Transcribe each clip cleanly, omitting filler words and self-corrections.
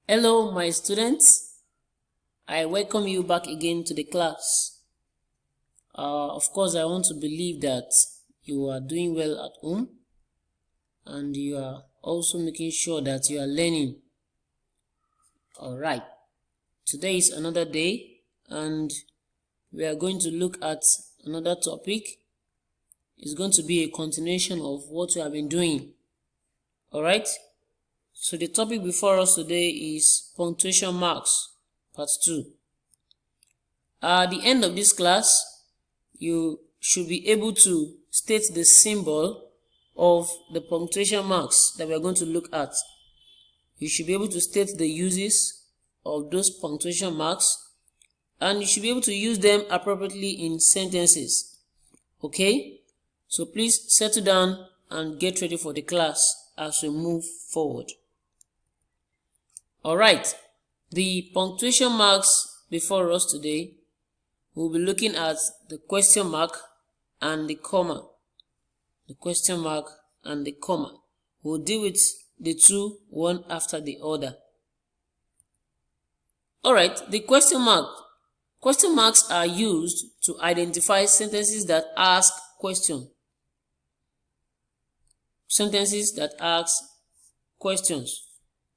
Hello, my students. I welcome you back again to the class. Of course, I want to believe that you are doing well at home and you are also making sure that you are learning. Alright, today is another day and we are going to look at another topic. It's going to be a continuation of what we have been doing. Alright, so the topic before us today is punctuation marks, part 2. At the end of this class, you should be able to state the symbol of the punctuation marks that we are going to look at. You should be able to state the uses of those punctuation marks and you should be able to use them appropriately in sentences. Okay? So please settle down and get ready for the class as we move forward. Alright, the punctuation marks before us today, we'll be looking at the question mark and the comma. The question mark and the comma. We'll deal with the two one after the other. Alright, the question mark. Question marks are used to identify sentences that ask questions. Sentences that ask questions.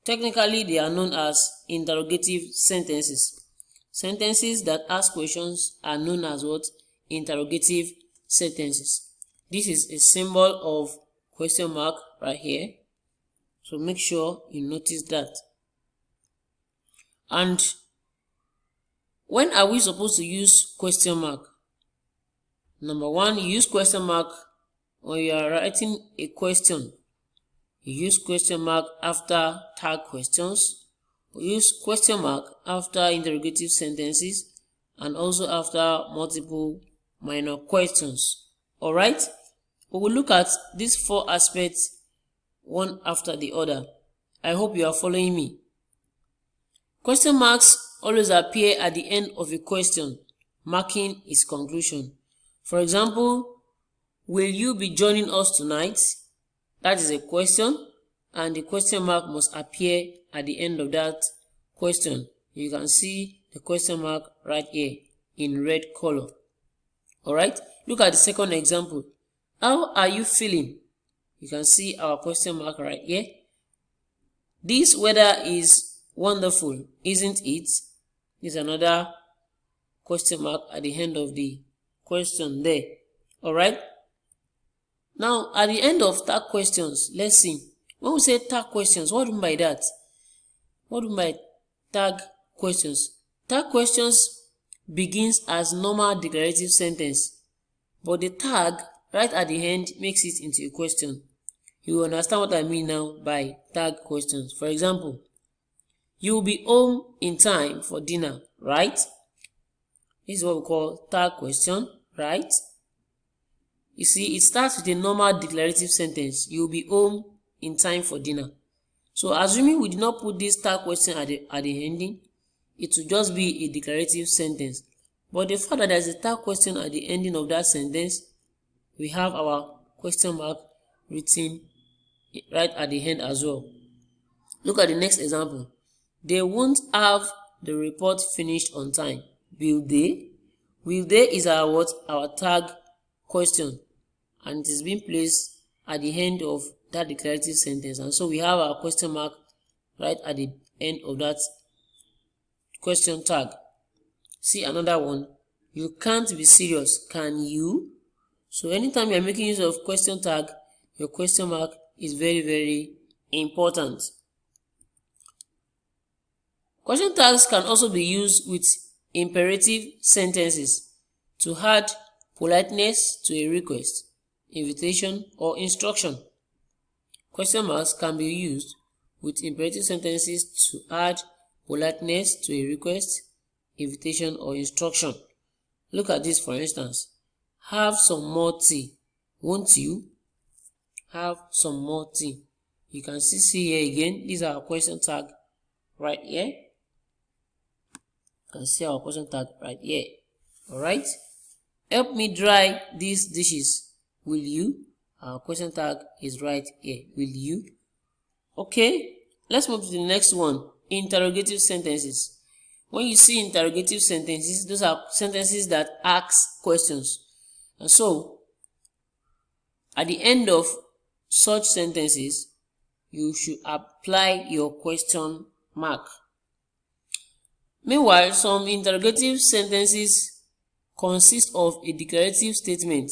Technically, they are known as interrogative sentences. Sentences that ask questions are known as what? Interrogative sentences. This is a symbol of question mark right here. So make sure you notice that. And when are we supposed to use question mark? Number one, you use question mark when you are writing a question. You use question mark after tag questions. We use question mark after interrogative sentences and also after multiple minor questions. Alright? We will look at these four aspects one after the other. I hope you are following me. Question marks always appear at the end of a question, marking its conclusion. For example, will you be joining us tonight? That is a question, and the question mark must appear at the end of that question. You can see the question mark right here in red color. Alright, look at the second example. How are you feeling? You can see our question mark right here. This weather is wonderful, isn't it? Is another question mark at the end of the question there. Alright. Now, at the end of tag questions, let's see. When we say tag questions, what do we mean by that? What do we mean by tag questions? Tag questions begins as normal declarative sentence, but the tag right at the end makes it into a question. You understand what I mean now by tag questions. For example, you will be home in time for dinner, right? This is what we call tag question, right? You see, it starts with a normal declarative sentence. You will be home in time for dinner. So, assuming we did not put this tag question at the ending, it will just be a declarative sentence. But the fact that there is a tag question at the ending of that sentence, we have our question mark written right at the end as well. Look at the next example. They won't have the report finished on time. Will they? Will they is our what? Our tag question. And it is being placed at the end of that declarative sentence. And so we have our question mark right at the end of that question tag. See another one. You can't be serious, can you? So anytime you are making use of question tag, your question mark is very, very important. Question tags can also be used with imperative sentences to add politeness to a request, invitation, or instruction. Question marks can be used with imperative sentences to add politeness to a request, invitation, or instruction. Look at this for instance. Have some more tea, won't you? Have some more tea. You can see here again, these are our question tag right here. You can see our question tag right here. Alright? Help me dry these dishes. Will you? Our question tag is right here. Will you? Okay, let's move to the next one. interrogative sentences. When you see interrogative sentences, those are sentences that ask questions. And so, at the end of such sentences, you should apply your question mark. Meanwhile, some interrogative sentences consist of a declarative statement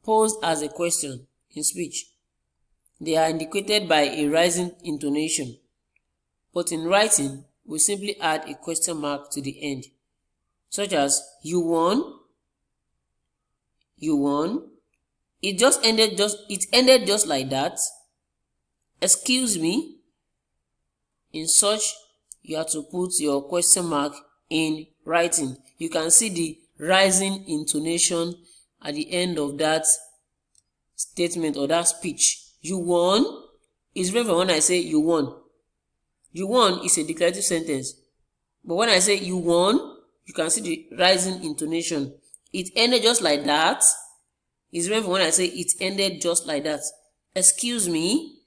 posed as a question in speech. They are indicated by a rising intonation, but in writing, we simply add a question mark to the end, such as "You won," "You won," "It ended just like that," "Excuse me." In such, you have to put your question mark in writing. You can see the rising intonation at the end of that statement or that speech. "You won" is different from when I say "you won." "You won" is a declarative sentence. But when I say "you won," you can see the rising intonation. "It ended just like that" is different from when I say "it ended just like that." "Excuse me."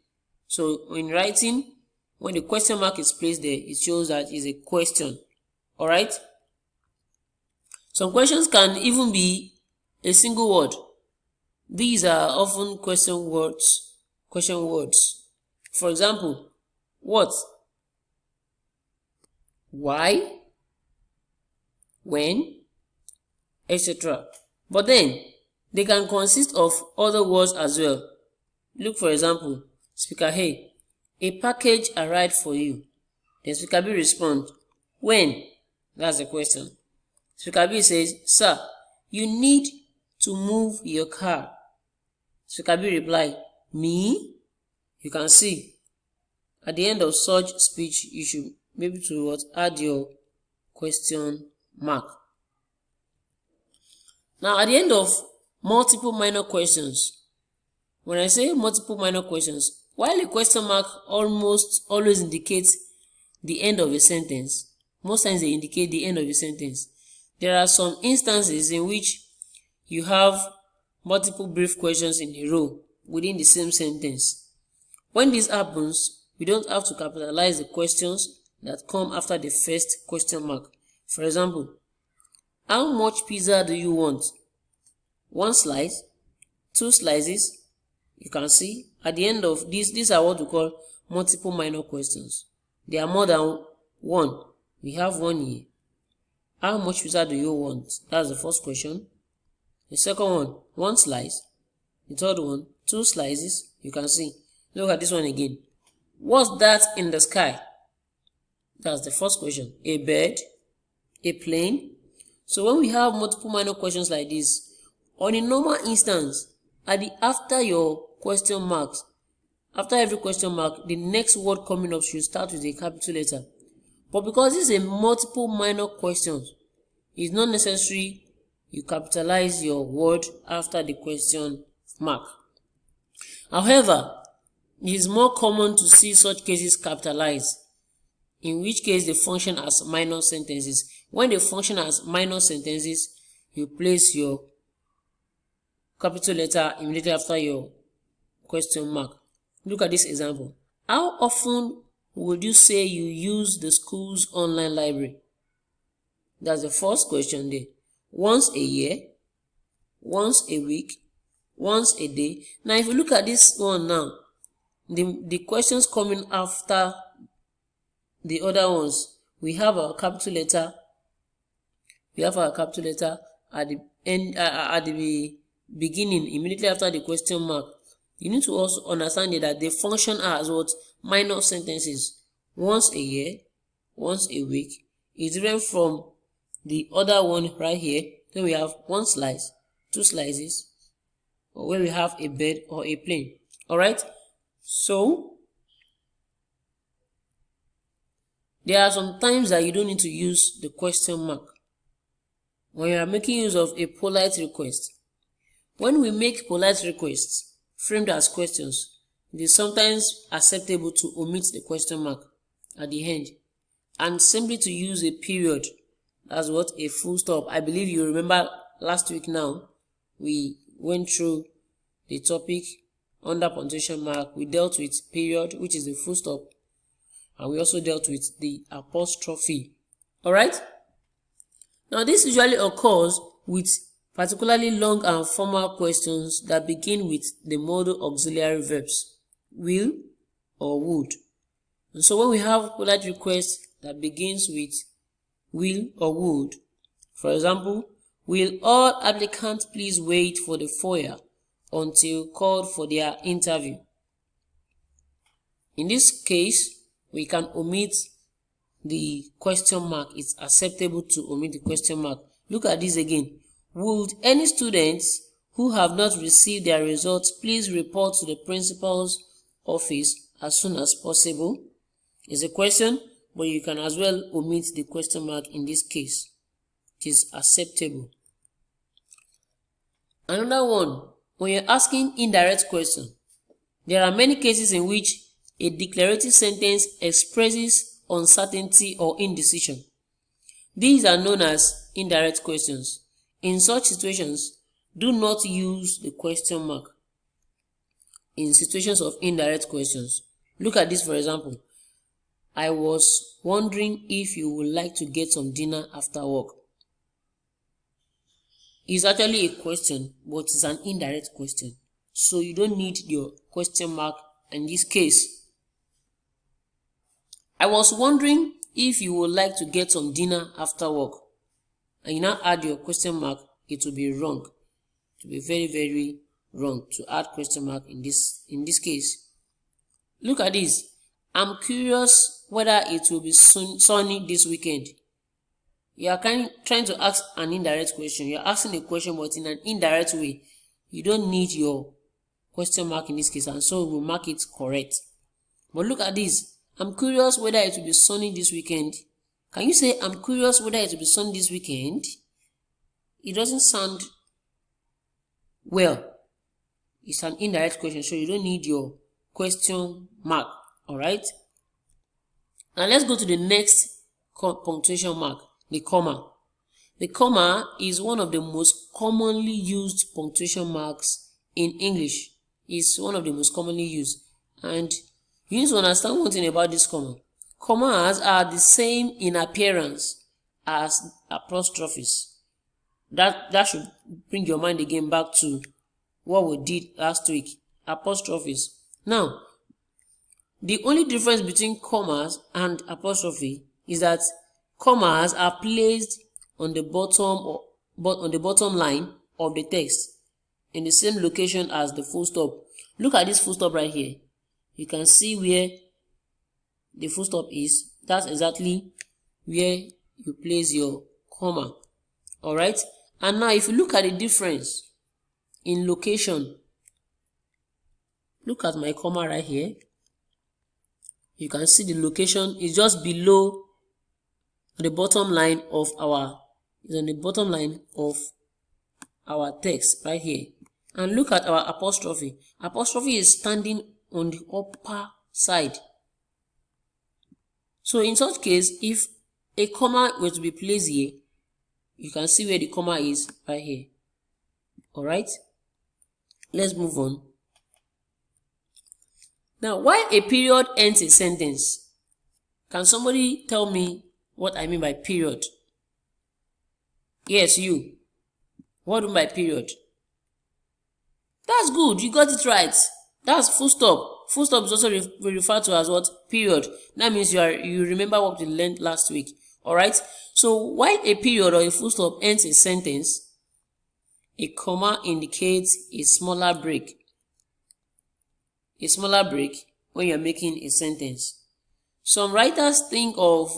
So in writing, when the question mark is placed there, it shows that it's a question. Alright? Some questions can even be a single word. These are often question words. For example, what, why, when, etc. But then, they can consist of other words as well. Look, for example, Speaker A, "A package arrived for you." Then Speaker B responds, "When?" That's the question. Speaker B says, "Sir, you need to move your car." Speaker B replies, "Me?" You can see, at the end of such speech, you should be able to add your question mark. Now, at the end of multiple minor questions, when I say multiple minor questions, while a question mark almost always indicates the end of a sentence, most times they indicate the end of a sentence, there are some instances in which you have multiple brief questions in a row within the same sentence. When this happens, we don't have to capitalize the questions that come after the first question mark. For example, "How much pizza do you want?" 1 slice, 2 slices. You can see at the end of these are what we call multiple minor questions. They are more than one. We have one here. "How much pizza do you want?" That's the first question. The second one, 1 slice. The third one, 2 slices. You can see. Look at this one again. "What's that in the sky?" That's the first question. A bird? A plane? So when we have multiple minor questions like this, on a normal instance, after your question marks, after every question mark, the next word coming up should start with a capital letter. But because this is a multiple minor questions, it's not necessary you capitalize your word after the question mark. However, it is more common to see such cases capitalized, in which case they function as minor sentences. When they function as minor sentences, you place your capital letter immediately after your question mark. Look at this example. "How often would you say you use the school's online library?" That's the first question there. Once a year, once a week, once a day. Now, if you look at this one now, the questions coming after the other ones, we have our capital letter. We have our capital letter at the end, at the beginning, immediately after the question mark. You need to also understand that they function as what? Minor sentences. Once a year, once a week. It's different from the other one right here. Then we have 1 slice, 2 slices, or where we have a bird or a plane. Alright? So, there are some times that you don't need to use the question mark when you are making use of a polite request. When we make polite requests framed as questions, it is sometimes acceptable to omit the question mark at the end and simply to use a period as what? A full stop. I believe you remember last week now, we went through the topic under punctuation mark. We dealt with period, which is the full stop. and we also dealt with the apostrophe. Alright? Now this usually occurs with particularly long and formal questions that begin with the modal auxiliary verbs, will or would. And so when we have polite request that begins with will or would, for example, will all applicants please wait for the foyer until called for their interview? In this case, we can omit the question mark. It's acceptable to omit the question mark. Look at this again. Would any students who have not received their results please report to the principal's office as soon as possible? It's a question, but you can as well omit the question mark in this case. It is acceptable. Another one, when you're asking indirect question, there are many cases in which a declarative sentence expresses uncertainty or indecision. These are known as indirect questions. In such situations, do not use the question mark in situations of indirect questions. Look at this, for example. I was wondering if you would like to get some dinner after work. It's actually a question, but it's an indirect question. So you don't need your question mark in this case. I was wondering if you would like to get some dinner after work. And you now add your question mark, it will be wrong. It will be very, very wrong to add question mark in this case. Look at this. I'm curious whether it will be sunny this weekend. You are trying to ask an indirect question. You are asking a question, but in an indirect way. You don't need your question mark in this case, and so we'll mark it correct. But look at this. I'm curious whether it will be sunny this weekend. Can you say, I'm curious whether it will be sunny this weekend? It doesn't sound well. It's an indirect question, so you don't need your question mark. Alright? Now let's go to the next punctuation mark, the comma. The comma is one of the most commonly used punctuation marks in English. It's one of the most commonly used. And you need to understand one thing about this comma. Commas are the same in appearance as apostrophes. That should bring your mind again back to what we did last week. Apostrophes. Now, the only difference between commas and apostrophe is that commas are placed on the bottom line of the text in the same location as the full stop. Look at this full stop right here. You can see where the full stop is. That's exactly where you place your comma. Alright? And now if you look at the difference in location, look at my comma right here. You can see the location is just below the bottom line of our text right here. And look at our apostrophe. Apostrophe is standing on the upper side. So in such case, if a comma were to be placed here, you can see where the comma is right here. Alright? Let's move on. Now, why a period ends a sentence? Can somebody tell me what I mean by period? Yes, you. What do you mean by period? That's good. You got it right. That's full stop. Full stop is also referred to as what? Period. That means you remember what we learned last week. Alright? So, while a period or a full stop ends a sentence, a comma indicates a smaller break. A smaller break when you're making a sentence. Some writers think of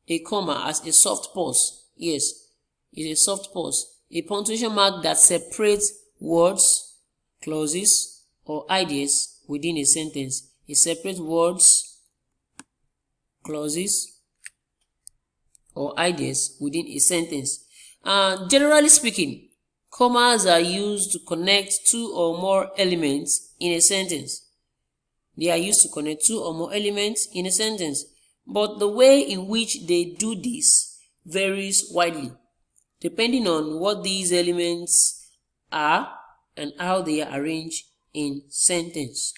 a comma as a soft pause. Yes, it's a soft pause. A punctuation mark that separates words, clauses, or ideas within a sentence. It separates words, clauses, or ideas within a sentence. Generally speaking, commas are used to connect two or more elements in a sentence. They are used to connect two or more elements in a sentence. But the way in which they do this varies widely, depending on what these elements are and how they are arranged in sentence.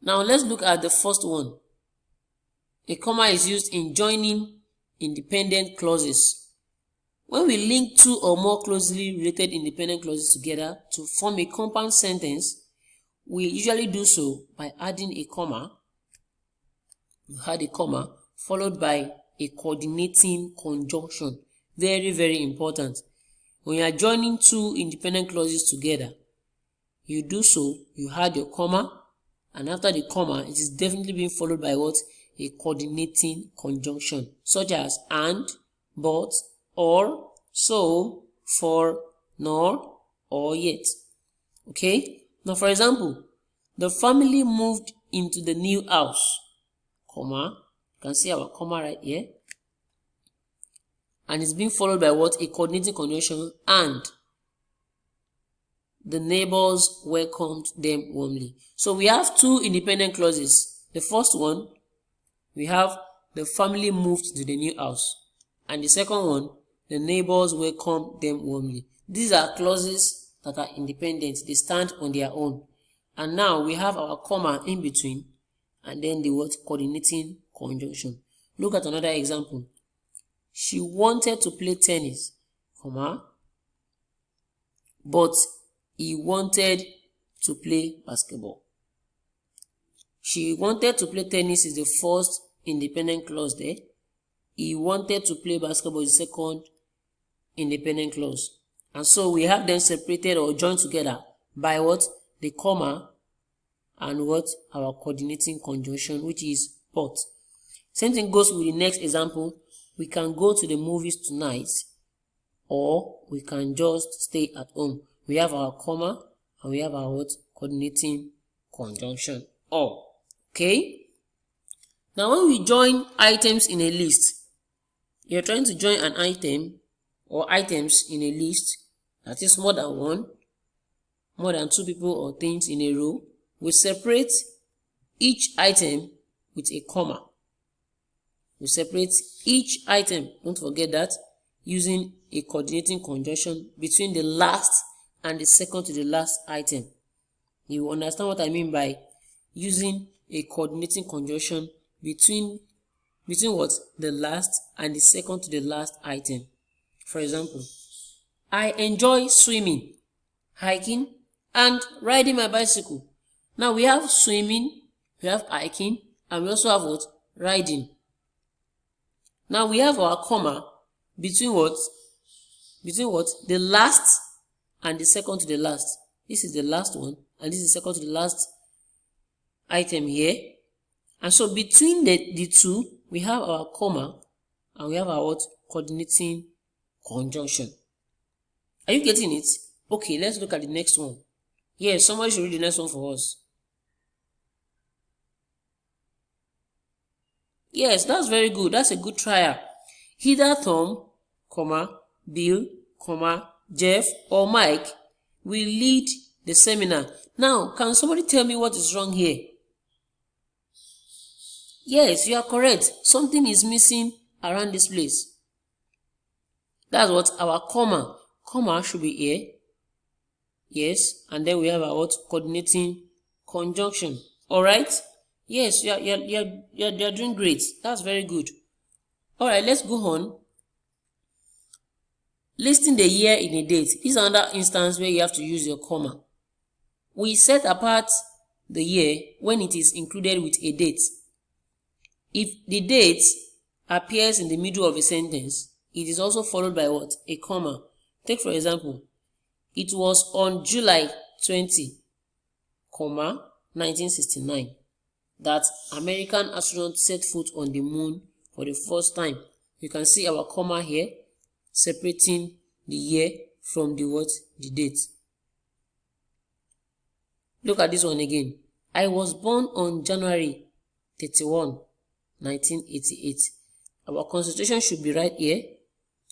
Now let's look at the first one. A comma is used in joining independent clauses. When we link two or more closely related independent clauses together to form a compound sentence, we usually do so by adding a comma. You add a comma followed by a coordinating conjunction. Very, very important. When you are joining two independent clauses together, you do so, you add your comma, and after the comma, it is definitely being followed by what? A coordinating conjunction, such as and, but, or, so, for, nor, or yet. Okay? Now, for example, the family moved into the new house, comma, you can see our comma right here, and it's being followed by what? A coordinating conjunction, and the neighbors welcomed them warmly. So we have two independent clauses. The first one, we have the family moved to the new house, and the second one, the neighbors welcomed them warmly. These are clauses that are independent. They stand on their own. And now we have our comma in between, and then the word coordinating conjunction. Look at another example. She wanted to play tennis, comma, but he wanted to play basketball. She wanted to play tennis is the first independent clause there. He wanted to play basketball is the second independent clause. And so we have them separated or joined together by what? The comma and what? Our coordinating conjunction, which is but. Same thing goes with the next example. We can go to the movies tonight, or we can just stay at home. We have our comma and we have our what? Coordinating conjunction, or. Okay? Now when we join items in a list, you're trying to join an item or items in a list that is more than one, more than two people or things in a row. We separate each item with a comma. We separate each item, don't forget that, using a coordinating conjunction between the last and the second to the last item. You understand what I mean by using a coordinating conjunction between what? The last and the second to the last item. For example, I enjoy swimming, hiking, and riding my bicycle. Now we have swimming, we have hiking, and we also have what? Riding. Now we have our comma between what? The last and the second to the last. This is the last one, and this is the second to the last item here. And so between the two, we have our comma and we have our what? Coordinating conjunction. Are you getting it? Okay, let's look at the next one. Yes, somebody should read the next one for us. Yes, that's very good. That's a good trial. Either Tom, comma, Bill, comma, Jeff, or Mike will lead the seminar. Now, can somebody tell me what is wrong here? Yes, you are correct. Something is missing around this place. That's what our comma. Comma should be here. Yes, and then we have our what? Coordinating conjunction. All right? Yes, you're doing great. That's very good. All right, let's go on. Listing the year in a date. This is another instance where you have to use your comma. We set apart the year when it is included with a date. If the date appears in the middle of a sentence, it is also followed by what? A comma. Take for example, it was on July 20, 1969 that American astronauts set foot on the moon for the first time. You can see our comma here separating the year from the what? The date. Look at this one again. I was born on January 31, 1988. Our concentration should be right here.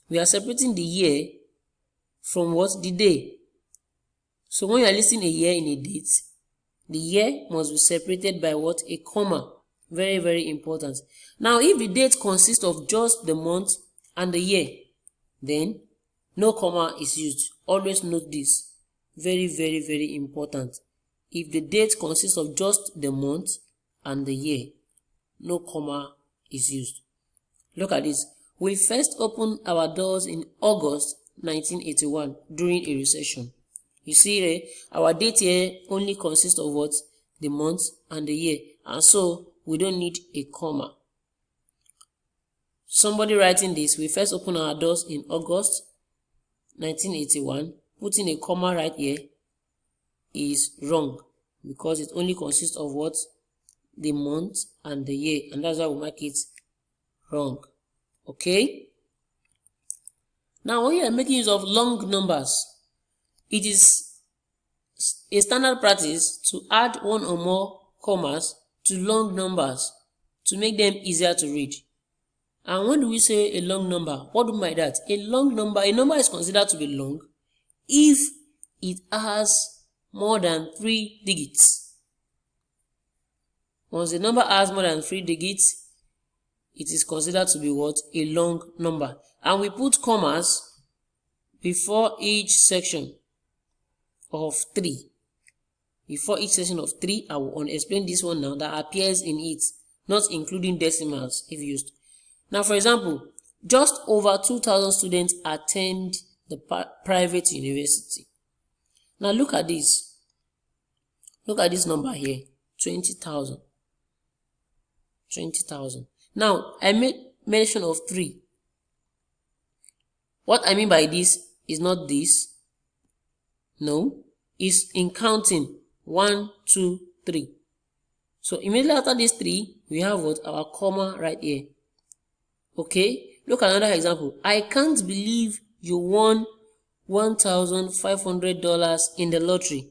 We are separating the year from what? The day. So when you are listing a year in a date, the year must be separated by what? A comma. Very, very important. Now, if the date consists of just the month and the year, then no comma is used. Always note this. Very, very, very important. If the date consists of just the month and the year, no comma is used. Look at this. We first opened our doors in August 1981 during a recession. You see, our date here only consists of what? The month and the year. And so, we don't need a comma. Somebody writing this, we first opened our doors in August 1981. Putting a comma right here is wrong because it only consists of what? The month and the year. And that's why we mark it wrong. Okay? Now, when you are making use of long numbers, it is a standard practice to add one or more commas to long numbers to make them easier to read. And when do we say a long number? What do we mean by that? A number is considered to be long if it has more than 3 digits. Once a number has more than 3 digits, it is considered to be what? A long number. And we put commas before each section of 3. Before each section of 3, I will explain this one now that appears in it, not including decimals if used. Now, for example, just over 2,000 students attend the private university. Now, look at this. Look at this number here, 20,000. 20,000. Now, I made mention of 3. What I mean by this is not this. No, it's in counting 1, 2, 3. So immediately after this 3, we have what? Our comma right here. Okay, look at another example. I can't believe you won $1,500 in the lottery.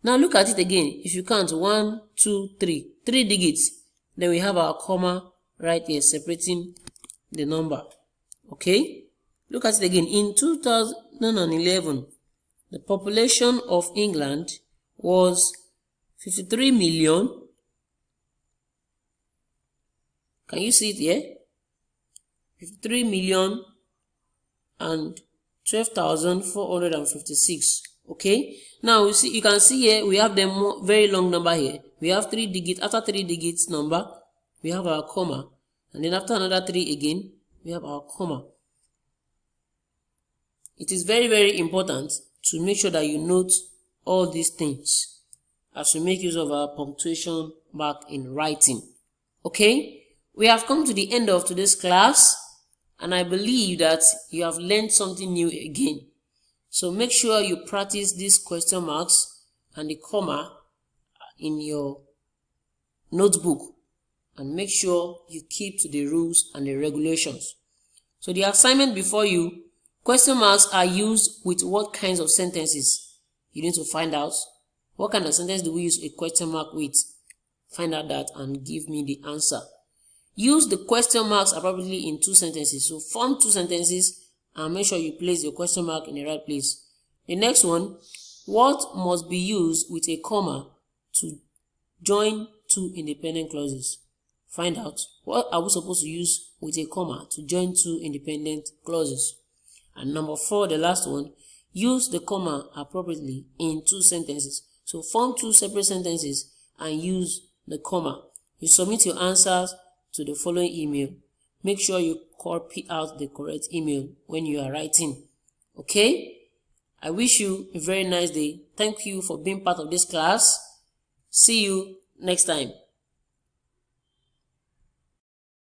Now look at it again. If you count 1, 2, 3, 3 digits, then we have our comma right here separating the number. Okay, look at it again. In 2011, the population of England was 53 million. Can you see it here? 53 million and 12,456. Okay, now you can see here we have the very long number here. We have 3 digits. After 3 digits number, we have our comma, and then after another 3 again, we have our comma. It is very, very important to make sure that you note all these things as we make use of our punctuation mark in writing. Okay, we have come to the end of today's class, and I believe that you have learned something new again. So make sure you practice these question marks and the comma in your notebook, and make sure you keep to the rules and the regulations. So the assignment before you, question marks are used with what kinds of sentences? You need to find out what kind of sentence do we use a question mark with. Find out that and give me the answer. Use the question marks appropriately in 2 sentences. So form 2 sentences and make sure you place your question mark in the right place. The next one, what must be used with a comma to join 2 independent clauses? Find out what are we supposed to use with a comma to join 2 independent clauses. And number 4, the last one, use the comma appropriately in 2 sentences. So form 2 separate sentences and use the comma. You submit your answers to the following email. Make sure you copy out the correct email when you are writing. Okay? I wish you a very nice day. Thank you for being part of this class. See you next time.